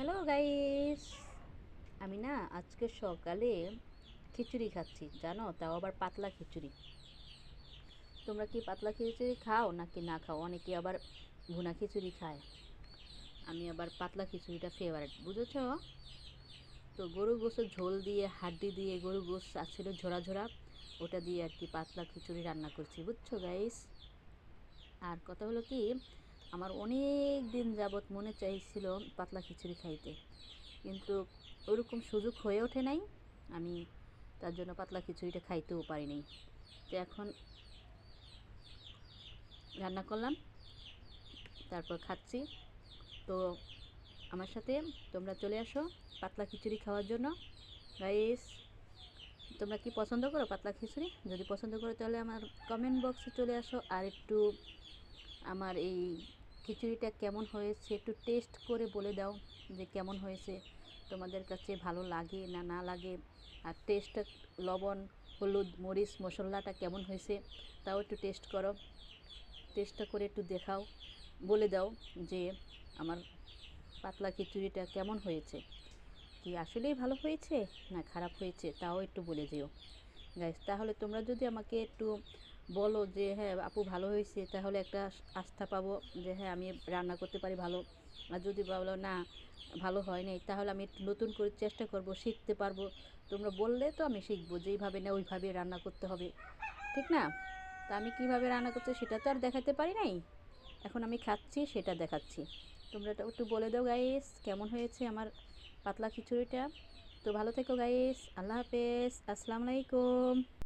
Hello guys, আমি না আজকে সকালে খিচুড়ি খাচ্ছি জানো, তাও আবার পাতলা খিচুড়ি। তোমরা কি পাতলা খিচুড়ি খাও নাকি না খাও? অনেকে আবার ভুনা খিচুড়ি খায়, আমি আবার পাতলা খিচুড়িটা ফেভারিট, বুঝেছো? তো গরু গোশের ঝোল দিয়ে, হাড্ডি দিয়ে, গরু গোশ আসছিল ঝোড়া ঝোড়া, ওটা দিয়ে আর কি পাতলা খিচুড়ি রান্না করছি, বুঝছো গাইস। আর কথা হলো কি, আমার অনেক দিন যাবৎ মনে চাইছিল পাতলা খিচুড়ি খাইতে, কিন্তু ওরকম সুযোগ হয়ে ওঠে নাই। আমি তার জন্য পাতলা খিচুড়িটা খাইতেও পারিনি। তো এখন রান্না করলাম, তারপর খাচ্ছি। তো আমার সাথে তোমরা চলে আসো পাতলা খিচুড়ি খাওয়ার জন্য। গাইস, তোমরা কি পছন্দ করো পাতলা খিচুড়ি? যদি পছন্দ করো তাহলে আমার কমেন্ট বক্সে চলে আসো, আর একটু আমার এই খিচুড়িটা কেমন হয়েছে একটু টেস্ট করে বলে দাও যে কেমন হয়েছে, তোমাদের কাছে ভালো লাগে না না লাগে। আর টেস্টটা, লবণ, হলুদ, মরিচ, মশলাটা কেমন হয়েছে তাও একটু টেস্ট করো, টেস্টটা করে একটু দেখাও, বলে দাও যে আমার পাতলা খিচুড়িটা কেমন হয়েছে, কি আসলেই ভালো হয়েছে না খারাপ হয়েছে, তাও একটু বলে যেও গাইস। তাহলে তোমরা যদি আমাকে একটু বলো যে হ্যাঁ আপু ভালো হয়েছে, তাহলে একটা আস্থা পাবো যে হ্যাঁ আমি রান্না করতে পারি ভালো। আর যদি বলো না ভালো হয় নাই, তাহলে আমি একটু নতুন করে চেষ্টা করব, শিখতে পারবো। তোমরা বললে তো আমি শিখবো, যেইভাবে না ওইভাবে রান্না করতে হবে, ঠিক না? তা আমি কীভাবে রান্না করছি সেটা তো আর দেখাতে পারি নাই, এখন আমি খাচ্ছি সেটা দেখাচ্ছি। তোমরা একটু বলে দাও গাইস কেমন হয়েছে আমার পাতলা খিচুড়িটা। তো ভালো থেকো গাইস, আল্লাহ হাফেজ, আসসালামু আলাইকুম।